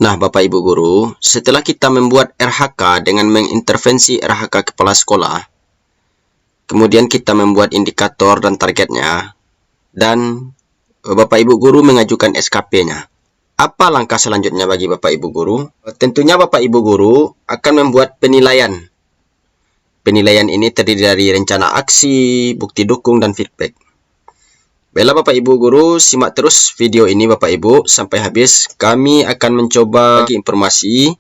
Nah, Bapak Ibu Guru, setelah kita membuat RHK dengan mengintervensi RHK kepala sekolah, kemudian kita membuat indikator dan targetnya, dan Bapak Ibu Guru mengajukan SKP-nya. Apa langkah selanjutnya bagi Bapak Ibu Guru? Tentunya Bapak Ibu Guru akan membuat penilaian. Penilaian ini terdiri dari rencana aksi, bukti dukung, dan feedback. Baiklah Bapak Ibu Guru, simak terus video ini Bapak Ibu sampai habis. Kami akan mencoba bagi informasi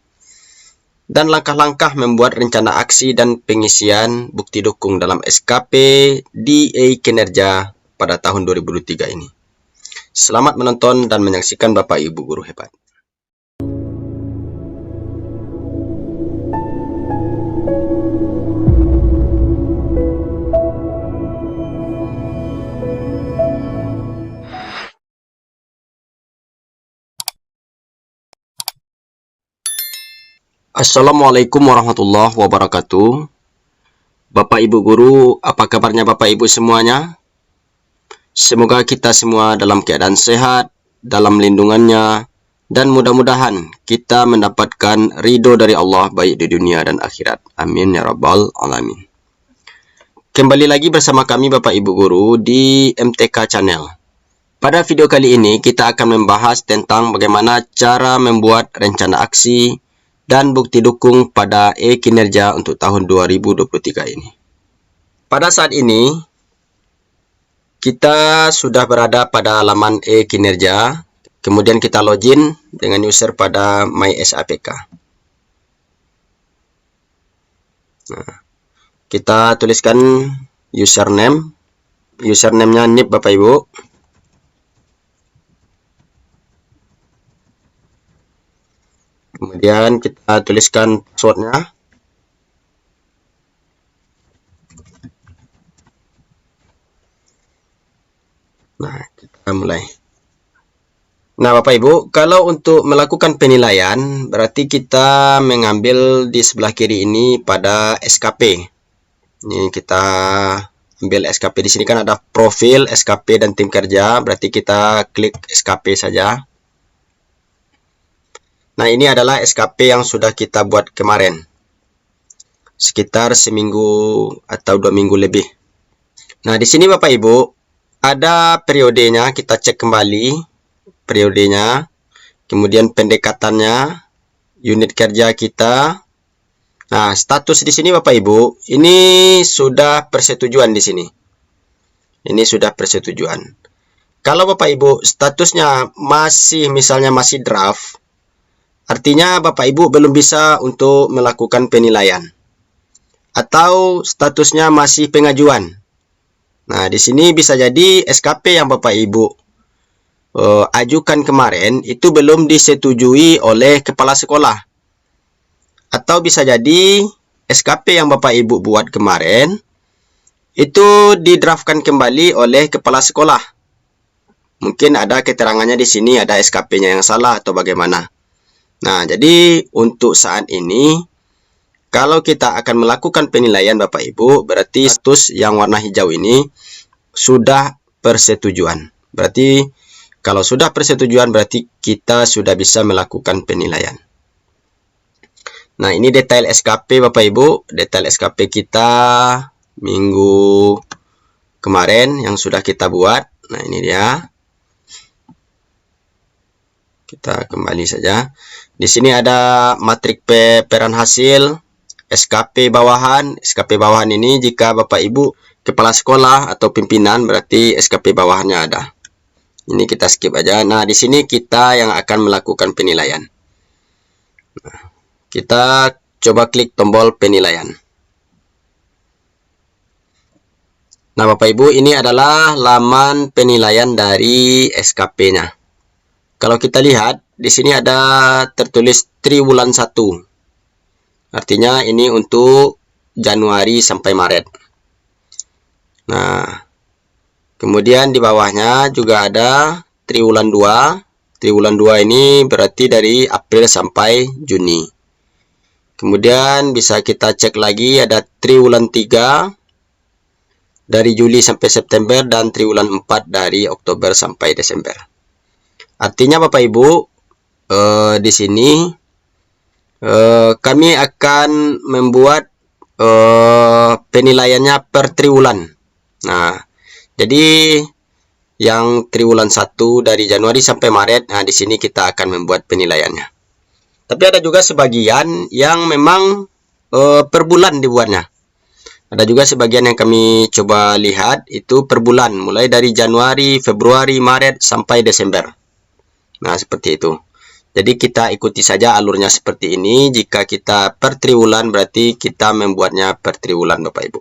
dan langkah-langkah membuat rencana aksi dan pengisian bukti dukung dalam SKP DA Kinerja pada tahun 2023 ini. Selamat menonton dan menyaksikan Bapak Ibu Guru hebat. Assalamualaikum warahmatullahi wabarakatuh. Bapak Ibu Guru, apa kabarnya Bapak Ibu semuanya? Semoga kita semua dalam keadaan sehat, dalam lindungannya, dan mudah-mudahan kita mendapatkan ridho dari Allah baik di dunia dan akhirat. Amin ya rabbal alamin. Kembali lagi bersama kami Bapak Ibu Guru di MTK Channel. Pada video kali ini kita akan membahas tentang bagaimana cara membuat rencana aksi dan bukti dukung pada kinerja untuk tahun 2023 ini. Pada saat ini, kita sudah berada pada halaman kinerja, kemudian kita login dengan user pada MySAPK. Nah, kita tuliskan username, username-nya NIP Bapak Ibu. Kemudian kita tuliskan passwordnya. Nah, kita mulai. Nah, Bapak Ibu, kalau untuk melakukan penilaian, berarti kita mengambil di sebelah kiri ini pada SKP. Ini kita ambil SKP. Di sini kan ada profil, SKP, dan tim kerja. Berarti kita klik SKP saja. Nah, ini adalah SKP yang sudah kita buat kemarin. Sekitar seminggu atau 2 minggu lebih. Nah, di sini Bapak Ibu, ada periodenya, kita cek kembali periodenya. Kemudian pendekatannya, unit kerja kita. Nah, status di sini Bapak Ibu, ini sudah persetujuan di sini. Ini sudah persetujuan. Kalau Bapak Ibu statusnya misalnya masih draft, artinya Bapak Ibu belum bisa untuk melakukan penilaian. Atau statusnya masih pengajuan. Nah, di sini bisa jadi SKP yang Bapak Ibu ajukan kemarin itu belum disetujui oleh kepala sekolah. Atau bisa jadi SKP yang Bapak Ibu buat kemarin itu didraftkan kembali oleh kepala sekolah. Mungkin ada keterangannya di sini, ada SKP-nya yang salah atau bagaimana. Nah, jadi untuk saat ini, kalau kita akan melakukan penilaian Bapak Ibu, berarti status yang warna hijau ini sudah persetujuan. Berarti kalau sudah persetujuan, berarti kita sudah bisa melakukan penilaian. Nah, ini detail SKP Bapak Ibu, detail SKP kita minggu kemarin yang sudah kita buat. Nah, ini dia. Kita kembali saja. Di sini ada matrik peran hasil, SKP bawahan. SKP bawahan ini jika Bapak Ibu kepala sekolah atau pimpinan, berarti SKP bawahannya ada. Ini kita skip aja. Nah, di sini kita yang akan melakukan penilaian. Nah, kita coba klik tombol penilaian. Nah, Bapak Ibu, ini adalah laman penilaian dari SKP-nya. Kalau kita lihat, di sini ada tertulis triwulan 1. Artinya ini untuk Januari sampai Maret. Nah, kemudian di bawahnya juga ada triwulan 2. Triwulan 2 ini berarti dari April sampai Juni. Kemudian bisa kita cek lagi ada triwulan 3 dari Juli sampai September dan triwulan 4 dari Oktober sampai Desember. Artinya Bapak Ibu, di sini kami akan membuat penilaiannya per triwulan. Nah, jadi yang triwulan 1 dari Januari sampai Maret, nah di sini kita akan membuat penilaiannya. Tapi ada juga sebagian yang memang per bulan dibuatnya. Ada juga sebagian yang kami coba lihat itu per bulan, mulai dari Januari, Februari, Maret sampai Desember. Nah, seperti itu. Jadi kita ikuti saja alurnya seperti ini. Jika kita per triwulan, berarti kita membuatnya per triwulan, Bapak Ibu.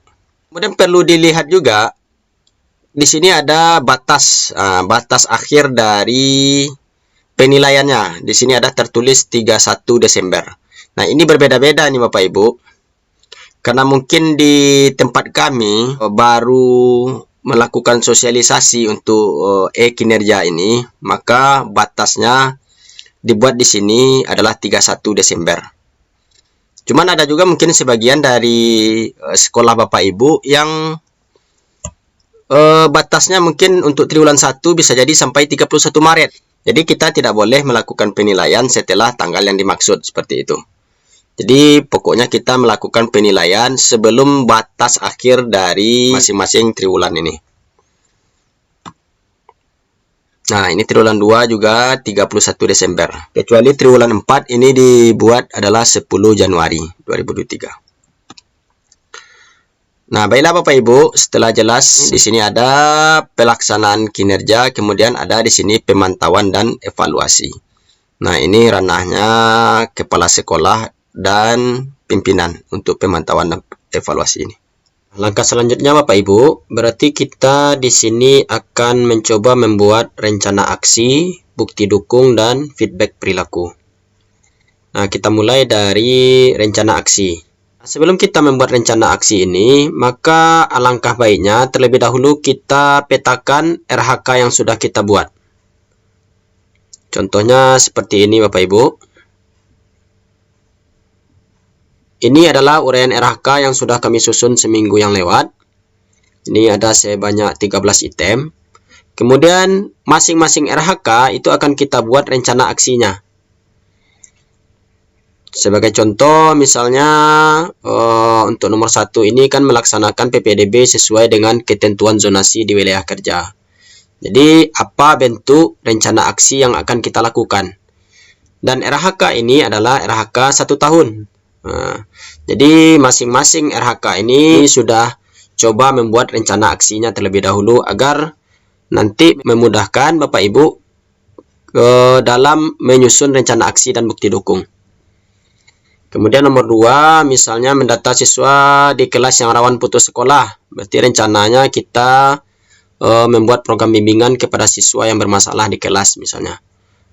Kemudian perlu dilihat juga, di sini ada batas batas akhir dari penilaiannya. Di sini ada tertulis 31 Desember. Nah, ini berbeda-beda nih Bapak Ibu. Karena mungkin di tempat kami baru melakukan sosialisasi untuk kinerja ini, maka batasnya dibuat di sini adalah 31 Desember. Cuman ada juga mungkin sebagian dari sekolah Bapak Ibu yang batasnya mungkin untuk triwulan 1 bisa jadi sampai 31 Maret. Jadi kita tidak boleh melakukan penilaian setelah tanggal yang dimaksud, seperti itu. Jadi pokoknya kita melakukan penilaian sebelum batas akhir dari masing-masing triwulan ini. Nah, ini triwulan 2 juga 31 Desember. Kecuali triwulan 4 ini dibuat adalah 10 Januari 2023. Nah, baiklah Bapak Ibu, setelah jelas di sini ada pelaksanaan kinerja, kemudian ada di sini pemantauan dan evaluasi. Nah, ini ranahnya kepala sekolah dan pimpinan untuk pemantauan dan evaluasi ini. Langkah selanjutnya Bapak Ibu, berarti kita di sini akan mencoba membuat rencana aksi, bukti dukung, dan feedback perilaku. Nah, kita mulai dari rencana aksi. Sebelum kita membuat rencana aksi ini, maka alangkah baiknya terlebih dahulu kita petakan RHK yang sudah kita buat. Contohnya seperti ini Bapak Ibu. Ini adalah uraian RHK yang sudah kami susun seminggu yang lewat. Ini ada sebanyak 13 item. Kemudian masing-masing RHK itu akan kita buat rencana aksinya. Sebagai contoh, misalnya untuk nomor 1 ini kan melaksanakan PPDB sesuai dengan ketentuan zonasi di wilayah kerja. Jadi, apa bentuk rencana aksi yang akan kita lakukan? Dan RHK ini adalah RHK 1 tahun. Nah, jadi masing-masing RHK ini sudah coba membuat rencana aksinya terlebih dahulu agar nanti memudahkan Bapak Ibu dalam menyusun rencana aksi dan bukti dukung. Kemudian nomor 2, misalnya mendata siswa di kelas yang rawan putus sekolah. Berarti rencananya kita membuat program bimbingan kepada siswa yang bermasalah di kelas misalnya.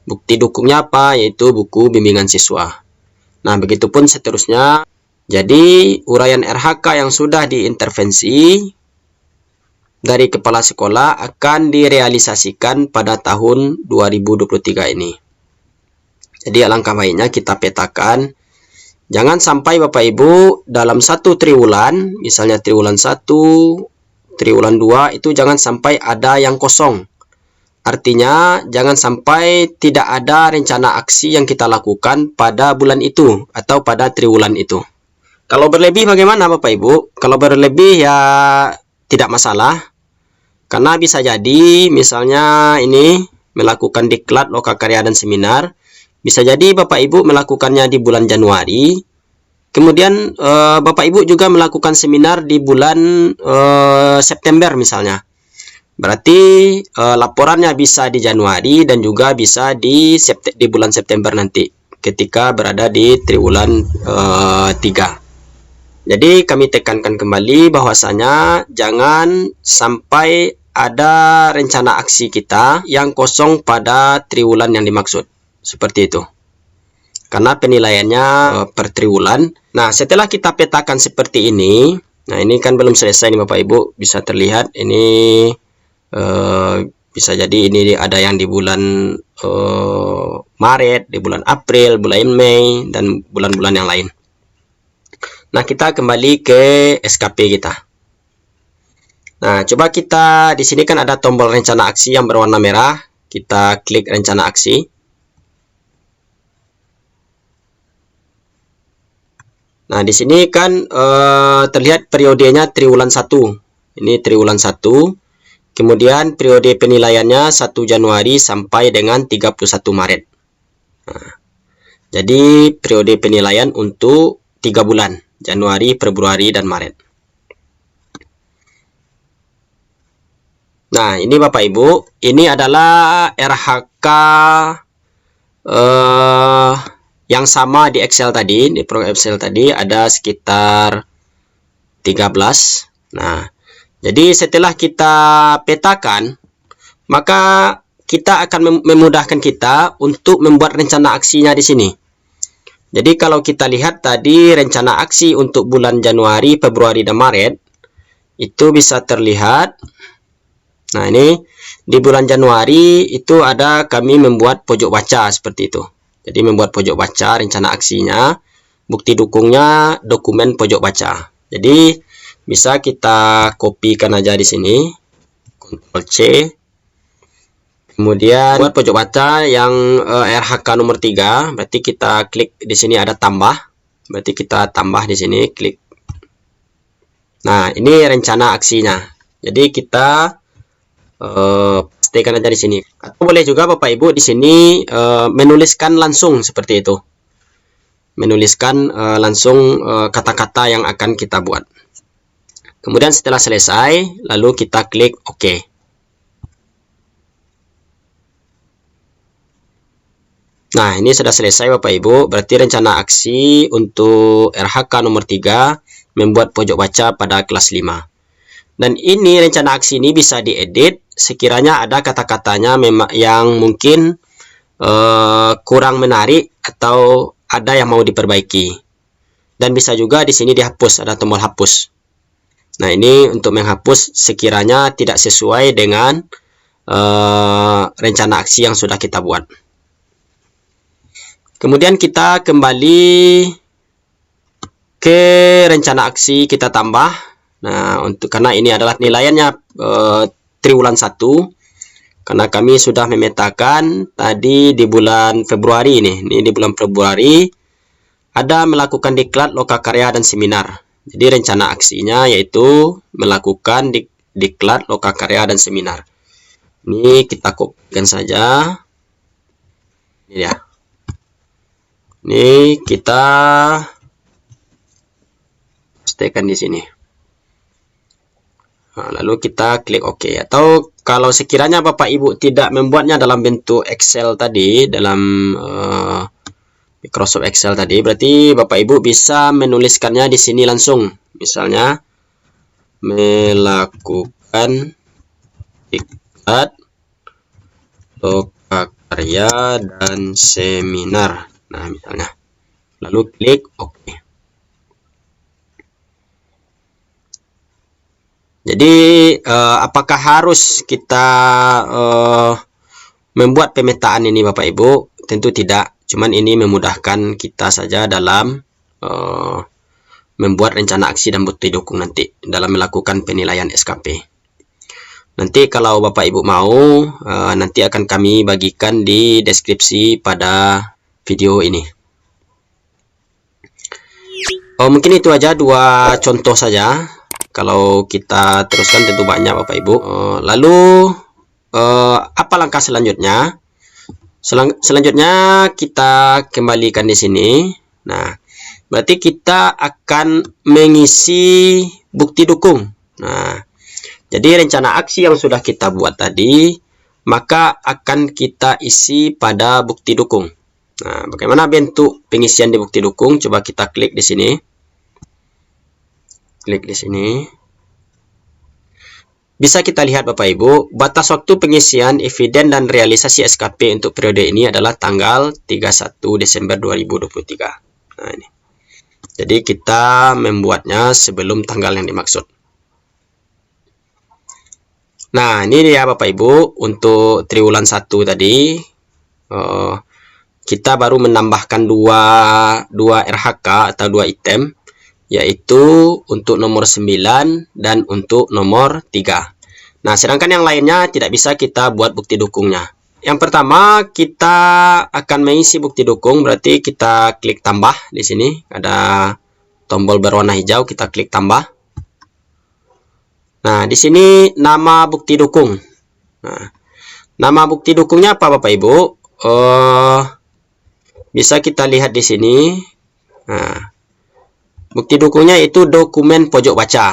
Bukti dukungnya apa? Yaitu buku bimbingan siswa. Nah, begitupun seterusnya. Jadi, uraian RHK yang sudah diintervensi dari kepala sekolah akan direalisasikan pada tahun 2023 ini. Jadi, alangkah baiknya kita petakan. Jangan sampai Bapak Ibu dalam satu triwulan, misalnya triwulan 1, triwulan 2, itu jangan sampai ada yang kosong. Artinya, jangan sampai tidak ada rencana aksi yang kita lakukan pada bulan itu atau pada triwulan itu. Kalau berlebih bagaimana Bapak Ibu? Kalau berlebih ya tidak masalah. Karena bisa jadi misalnya ini melakukan diklat, lokakarya, dan seminar. Bisa jadi Bapak Ibu melakukannya di bulan Januari. Kemudian Bapak Ibu juga melakukan seminar di bulan September misalnya. Berarti laporannya bisa di Januari dan juga bisa di bulan September nanti ketika berada di triwulan 3. Jadi kami tekankan kembali bahwasanya jangan sampai ada rencana aksi kita yang kosong pada triwulan yang dimaksud. Seperti itu. Karena penilaiannya per triwulan. Nah, setelah kita petakan seperti ini, nah ini kan belum selesai nih Bapak Ibu, bisa terlihat ini bisa jadi ini ada yang di bulan Maret, di bulan April, bulan Mei, dan bulan-bulan yang lain. Nah, kita kembali ke SKP kita. Nah, coba kita di sini kan ada tombol rencana aksi yang berwarna merah. Kita klik rencana aksi. Nah, di sini kan terlihat periodenya triwulan 1. Ini triwulan 1. Kemudian periode penilaiannya 1 Januari sampai dengan 31 Maret. Nah, jadi periode penilaian untuk 3 bulan, Januari, Februari, dan Maret. Nah, ini Bapak Ibu, ini adalah RHK yang sama di Excel tadi, di program Excel tadi ada sekitar 13. Nah, jadi setelah kita petakan, maka kita akan memudahkan kita untuk membuat rencana aksinya di sini. Jadi kalau kita lihat tadi rencana aksi untuk bulan Januari, Februari, dan Maret, itu bisa terlihat. Nah, ini di bulan Januari itu ada kami membuat pojok baca seperti itu. Jadi membuat pojok baca rencana aksinya, bukti dukungnya dokumen pojok baca. Jadi bisa kita kopikan aja di sini, Ctrl C. Kemudian buat pojok baca yang RHK nomor 3, berarti kita klik di sini ada tambah. Berarti kita tambah di sini, klik. Nah, ini rencana aksinya. Jadi kita pastikan aja di sini. Atau boleh juga Bapak Ibu di sini menuliskan langsung seperti itu. Menuliskan langsung kata-kata yang akan kita buat. Kemudian setelah selesai, lalu kita klik OK. Nah, ini sudah selesai Bapak Ibu. Berarti rencana aksi untuk RHK nomor 3 membuat pojok baca pada kelas 5. Dan ini rencana aksi ini bisa diedit sekiranya ada kata-katanya yang mungkin kurang menarik atau ada yang mau diperbaiki. Dan bisa juga di sini dihapus, ada tombol hapus. Nah, ini untuk menghapus sekiranya tidak sesuai dengan rencana aksi yang sudah kita buat. Kemudian kita kembali ke rencana aksi, kita tambah. Nah, karena ini adalah penilaiannya triwulan 1, karena kami sudah memetakan tadi di bulan Februari ini di bulan Februari ada melakukan diklat lokakarya dan seminar. Jadi rencana aksinya yaitu melakukan diklat lokakarya dan seminar. Ini kita kopikan saja. Ini ya. Ini kita pastikan di sini. Nah, lalu kita klik OK. Atau kalau sekiranya Bapak Ibu tidak membuatnya dalam bentuk Excel tadi, dalam Microsoft Excel tadi, berarti Bapak Ibu bisa menuliskannya di sini langsung. Misalnya melakukan diklat lokakarya dan seminar. Nah, misalnya. Lalu klik OK. Jadi apakah harus kita membuat pemetaan ini Bapak Ibu? Tentu tidak. Cuman ini memudahkan kita saja dalam membuat rencana aksi dan bukti dukung nanti dalam melakukan penilaian SKP. Nanti kalau Bapak Ibu mau, nanti akan kami bagikan di deskripsi pada video ini. Mungkin itu aja 2 contoh saja. Kalau kita teruskan tentu banyak Bapak Ibu. Lalu apa langkah selanjutnya? Selanjutnya kita kembalikan di sini. Nah, berarti kita akan mengisi bukti dukung. Nah, jadi rencana aksi yang sudah kita buat tadi, maka akan kita isi pada bukti dukung. Nah, bagaimana bentuk pengisian di bukti dukung? Coba kita klik di sini. Klik di sini. Bisa kita lihat Bapak Ibu, batas waktu pengisian eviden dan realisasi SKP untuk periode ini adalah tanggal 31 Desember 2023. Nah, ini. Jadi kita membuatnya sebelum tanggal yang dimaksud. Nah, ini dia Bapak Ibu untuk triwulan 1 tadi. Kita baru menambahkan dua RHK atau 2 item, yaitu untuk nomor 9 dan untuk nomor 3. Nah, sedangkan yang lainnya tidak bisa kita buat bukti dukungnya. Yang pertama, kita akan mengisi bukti dukung, berarti kita klik tambah di sini, ada tombol berwarna hijau, kita klik tambah. Nah, di sini nama bukti dukung. Nah, nama bukti dukungnya apa Bapak Ibu? Bisa kita lihat di sini. Nah, bukti dukungnya itu dokumen pojok baca.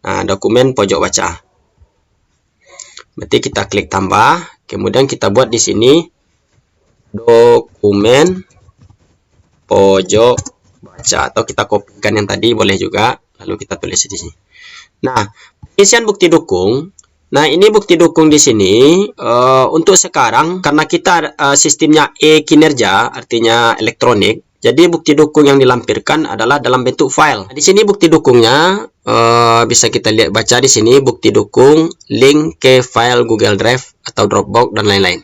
Nah, dokumen pojok baca. Berarti kita klik tambah, kemudian kita buat di sini dokumen pojok baca, atau kita kopikan yang tadi boleh juga, lalu kita tulis di sini. Nah, isian bukti dukung. Nah, ini bukti dukung di sini untuk sekarang karena kita sistemnya e-kinerja, artinya elektronik. Jadi bukti dukung yang dilampirkan adalah dalam bentuk file. Di sini bukti dukungnya bisa kita lihat, baca di sini bukti dukung link ke file Google Drive atau Dropbox dan lain-lain.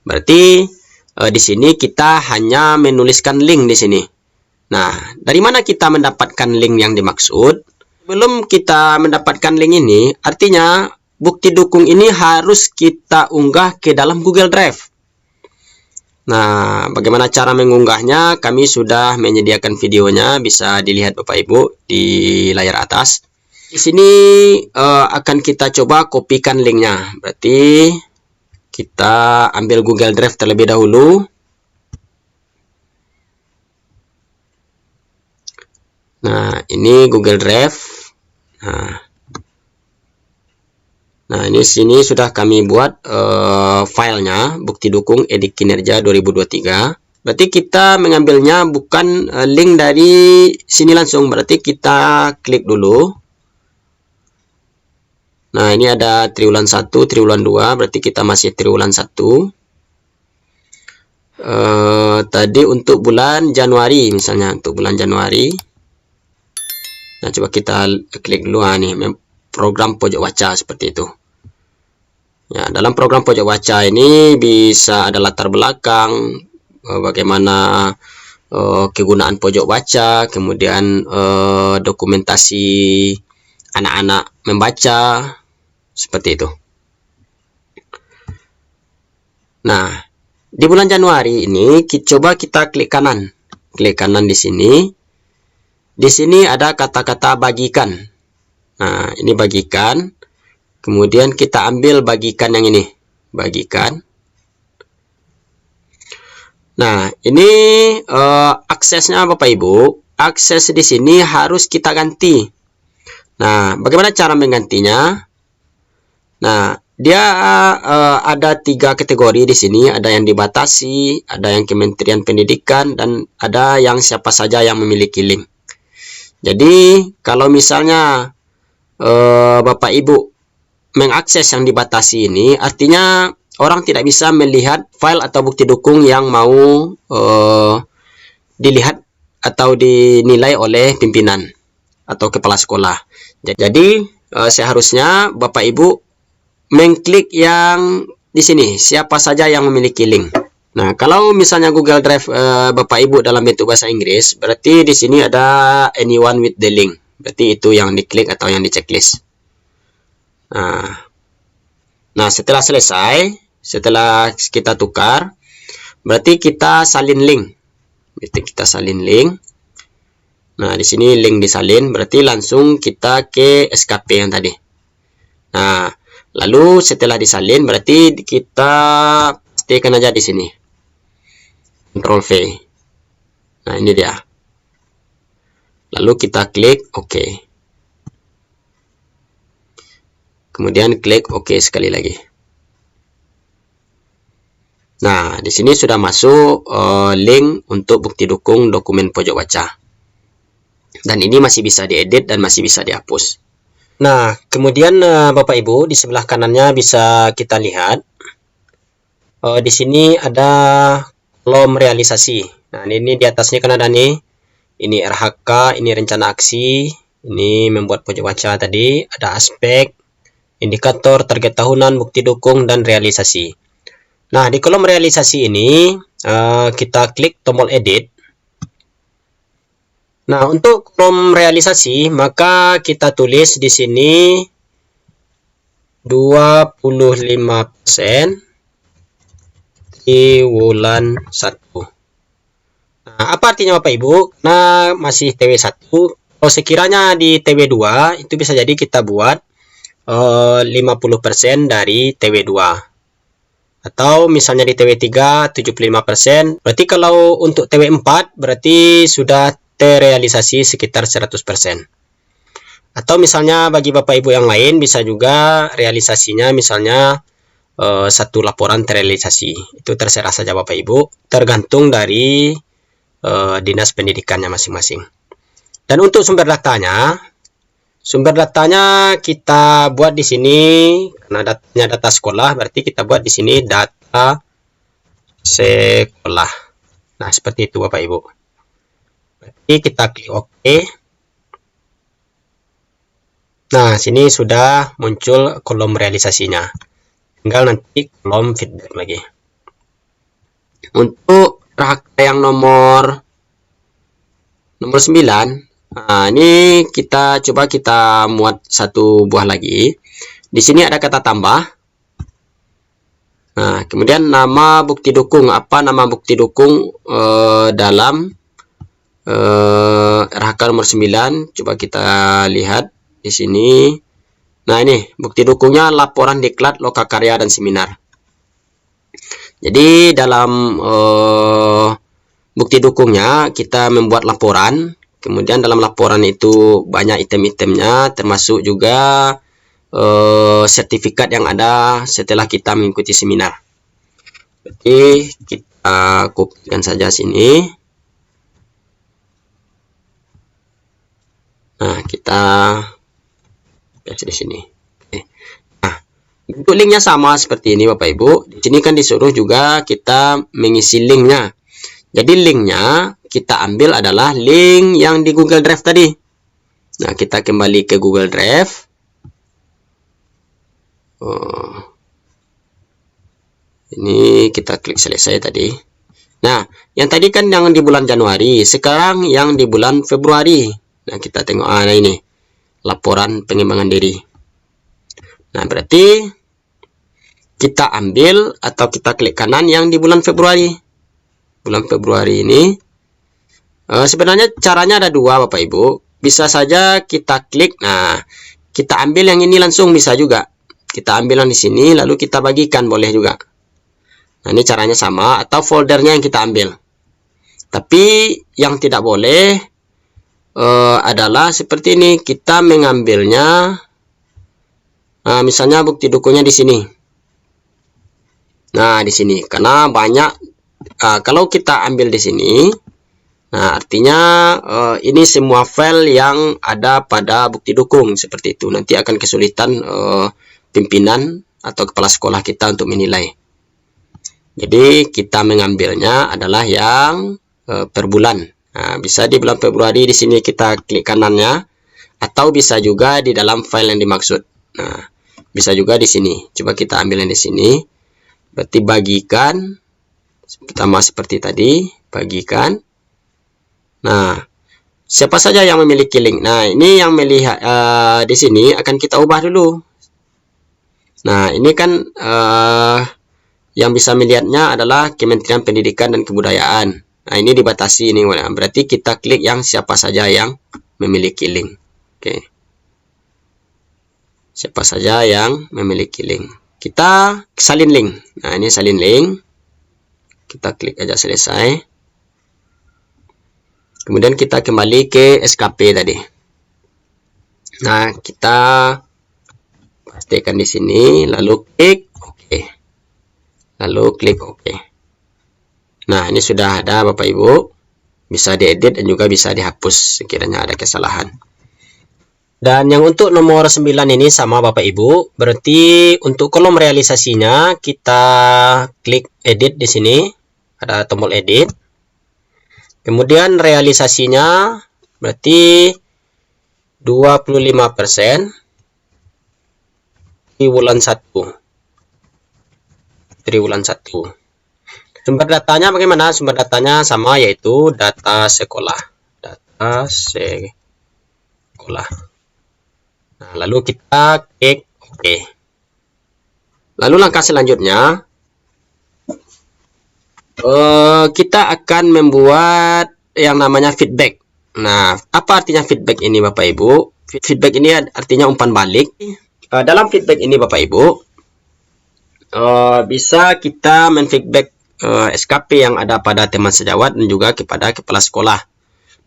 Berarti di sini kita hanya menuliskan link di sini. Nah, dari mana kita mendapatkan link yang dimaksud? Sebelum kita mendapatkan link ini, artinya bukti dukung ini harus kita unggah ke dalam Google Drive. Nah, bagaimana cara mengunggahnya? Kami sudah menyediakan videonya, bisa dilihat Bapak Ibu di layar atas. Di sini akan kita coba kopikan linknya. Berarti kita ambil Google Drive terlebih dahulu. Nah, ini Google Drive. Nah, ini sini sudah kami buat filenya, bukti dukung edit kinerja 2023. Berarti kita mengambilnya bukan link dari sini langsung, berarti kita klik dulu. Nah, ini ada triwulan 1, triwulan 2, berarti kita masih triwulan 1. Tadi untuk bulan Januari misalnya, untuk bulan Januari. Nah, coba kita klik dulu nih, program pojok baca seperti itu. Ya, dalam program pojok baca ini bisa ada latar belakang, bagaimana kegunaan pojok baca, kemudian dokumentasi anak-anak membaca, seperti itu. Nah, di bulan Januari ini coba kita klik kanan. Klik kanan di sini. Di sini ada kata-kata bagikan. Nah, ini bagikan. Kemudian kita ambil bagikan yang ini. Bagikan. Nah, ini aksesnya Bapak Ibu. Akses di sini harus kita ganti. Nah, bagaimana cara menggantinya? Nah, dia ada 3 kategori di sini. Ada yang dibatasi, ada yang Kementerian Pendidikan, dan ada yang siapa saja yang memiliki link. Jadi, kalau misalnya Bapak Ibu mengakses yang dibatasi ini, artinya orang tidak bisa melihat file atau bukti dukung yang mau dilihat atau dinilai oleh pimpinan atau kepala sekolah. Jadi seharusnya Bapak Ibu mengklik yang di sini, siapa saja yang memiliki link. Nah, kalau misalnya Google Drive Bapak Ibu dalam bentuk bahasa Inggris, berarti di sini ada anyone with the link. Berarti itu yang diklik atau yang diceklis. Nah, setelah selesai, setelah kita tukar, berarti kita salin link. Berarti kita salin link. Nah, di sini link disalin, berarti langsung kita ke SKP yang tadi. Nah, lalu setelah disalin, berarti kita pastikan aja di sini. Ctrl V. Nah, ini dia. Lalu kita klik OK. Kemudian klik OK sekali lagi. Nah, di sini sudah masuk link untuk bukti dukung dokumen pojok baca. Dan ini masih bisa diedit dan masih bisa dihapus. Nah, kemudian Bapak Ibu di sebelah kanannya bisa kita lihat. Di sini ada kolom realisasi. Nah, ini di atasnya kan ada nih. Ini RHK, ini rencana aksi, ini membuat pojok baca tadi, ada aspek, indikator, target tahunan, bukti dukung, dan realisasi. Nah, di kolom realisasi ini kita klik tombol edit. Nah, untuk kolom realisasi maka kita tulis di sini 25% triwulan 1. Nah, apa artinya Bapak Ibu? Nah, masih TW1. Kalau sekiranya di TW2, itu bisa jadi kita buat 50% dari TW2. Atau misalnya di TW3 75%. Berarti kalau untuk TW4 berarti sudah terrealisasi sekitar 100%. Atau misalnya bagi Bapak Ibu yang lain bisa juga realisasinya misalnya satu laporan terrealisasi. Itu terserah saja Bapak Ibu, tergantung dari dinas pendidikannya masing-masing. Dan untuk sumber datanya kita buat di sini karena datanya data sekolah, berarti kita buat di sini data sekolah. Nah, seperti itu Bapak Ibu. Berarti kita klik OK. Nah, sini sudah muncul kolom realisasinya. Tinggal nanti kolom feedback lagi. Untuk Rahaka yang nomor 9, nah ini kita coba kita muat satu buah lagi. Di sini ada kata tambah. Nah, kemudian nama bukti dukung. Apa nama bukti dukung dalam Rahaka nomor 9? Coba kita lihat di sini. Nah, ini bukti dukungnya laporan diklat lokakarya dan seminar. Jadi dalam bukti dukungnya kita membuat laporan, kemudian dalam laporan itu banyak item-itemnya, termasuk juga sertifikat yang ada setelah kita mengikuti seminar. Jadi kita kopikan saja sini. Nah, kita paste di sini. Nah, bentuk linknya sama seperti ini Bapak Ibu. Di sini kan disuruh juga kita mengisi linknya. Jadi linknya kita ambil adalah link yang di Google Drive tadi. Nah, kita kembali ke Google Drive. Ini kita klik selesai tadi. Nah, yang tadi kan yang di bulan Januari, sekarang yang di bulan Februari. Nah, kita tengok nah ini laporan pengembangan diri. Nah, berarti kita ambil atau kita klik kanan yang di bulan Februari. Bulan Februari ini sebenarnya caranya ada dua Bapak Ibu. Bisa saja kita klik, nah kita ambil yang ini langsung bisa juga. Kita ambil yang di sini lalu kita bagikan boleh juga. Nah, ini caranya sama, atau foldernya yang kita ambil. Tapi yang tidak boleh adalah seperti ini, kita mengambilnya misalnya bukti dukungnya di sini. Nah, di sini karena banyak kalau kita ambil di sini, nah artinya ini semua file yang ada pada bukti dukung seperti itu. Nanti akan kesulitan pimpinan atau kepala sekolah kita untuk menilai. Jadi kita mengambilnya adalah yang per bulan. Nah, bisa di bulan Februari di sini kita klik kanannya, atau bisa juga di dalam file yang dimaksud. Nah, bisa juga di sini. Coba kita ambil yang di sini. Berarti bagikan. Pertama seperti tadi, bagikan. Nah, siapa saja yang memiliki link? Nah, ini yang melihat di sini akan kita ubah dulu. Nah, ini kan yang bisa melihatnya adalah Kementerian Pendidikan dan Kebudayaan. Nah, ini dibatasi ini. Berarti kita klik yang siapa saja yang memiliki link. Oke. Siapa saja yang memiliki link. Kita salin link. Nah, ini salin link. Kita klik aja selesai. Kemudian kita kembali ke SKP tadi. Nah, kita pastikan di sini, lalu klik OK. Lalu klik OK. Nah, ini sudah ada Bapak Ibu. Bisa diedit dan juga bisa dihapus sekiranya ada kesalahan. Dan yang untuk nomor 9 ini sama Bapak Ibu. Berarti untuk kolom realisasinya kita klik edit di sini. Ada tombol edit. Kemudian realisasinya berarti 25% triwulan 1. Triwulan 1. Sumber datanya bagaimana? Sumber datanya sama, yaitu data sekolah. Data sekolah. Nah, lalu kita klik OK. Lalu langkah selanjutnya, kita akan membuat yang namanya feedback. Nah, apa artinya feedback ini Bapak Ibu? Feedback ini artinya umpan balik. Dalam feedback ini Bapak Ibu, bisa kita menfeedback SKP yang ada pada teman sejawat dan juga kepada kepala sekolah.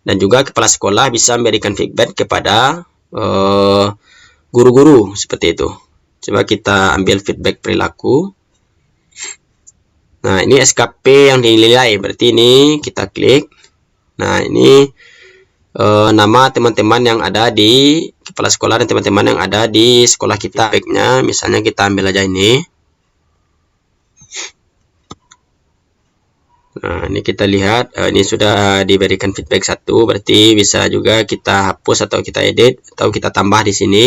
Dan juga kepala sekolah bisa memberikan feedback kepada guru-guru seperti itu. Coba kita ambil feedback perilaku. Nah, ini SKP yang dinilai, berarti ini kita klik. Nah, ini nama teman-teman yang ada di kepala sekolah dan teman-teman yang ada di sekolah kita. Feedbacknya, misalnya kita ambil aja ini. Nah, ini kita lihat, ini sudah diberikan feedback 1, berarti bisa juga kita hapus atau kita edit atau kita tambah di sini.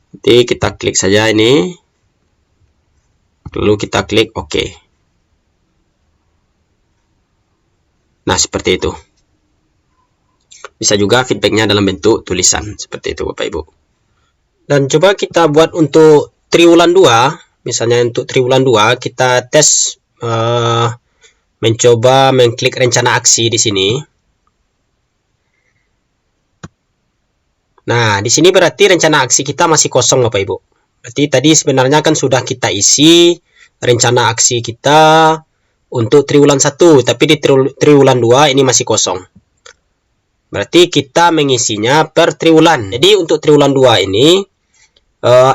Nanti kita klik saja ini, lalu kita klik OK. Nah, seperti itu. Bisa juga feedbacknya dalam bentuk tulisan, seperti itu Bapak Ibu. Dan coba kita buat untuk triwulan 2, misalnya untuk triwulan 2, kita tes mencoba mengklik rencana aksi di sini. Nah, di sini berarti rencana aksi kita masih kosong Bapak Ibu. Berarti tadi sebenarnya kan sudah kita isi rencana aksi kita untuk triwulan 1, tapi di triwulan 2 ini masih kosong. Berarti kita mengisinya per triwulan. Jadi untuk triwulan 2 ini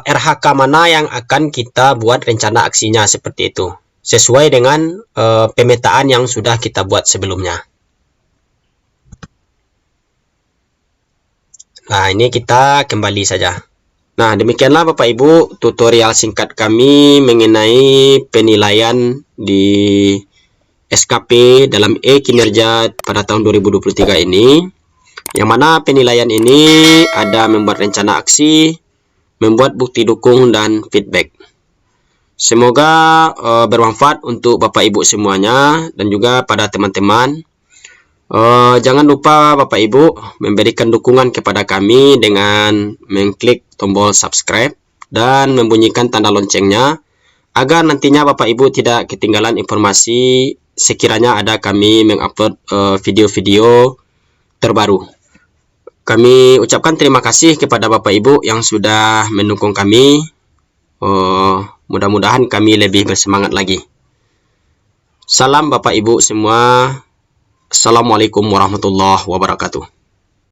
RHK mana yang akan kita buat rencana aksinya seperti itu. Sesuai dengan pemetaan yang sudah kita buat sebelumnya. Nah, ini kita kembali saja. Nah, demikianlah Bapak Ibu tutorial singkat kami mengenai penilaian di SKP dalam kinerja pada tahun 2023 ini. Yang mana penilaian ini ada membuat rencana aksi, membuat bukti dukung, dan feedback. Semoga bermanfaat untuk Bapak Ibu semuanya dan juga pada teman-teman. Jangan lupa Bapak Ibu memberikan dukungan kepada kami dengan mengklik tombol subscribe dan membunyikan tanda loncengnya agar nantinya Bapak Ibu tidak ketinggalan informasi sekiranya ada kami mengupload video-video terbaru. Kami ucapkan terima kasih kepada Bapak Ibu yang sudah mendukung kami. Mudah-mudahan kami lebih bersemangat lagi. Salam Bapak Ibu semua. Assalamualaikum warahmatullahi wabarakatuh.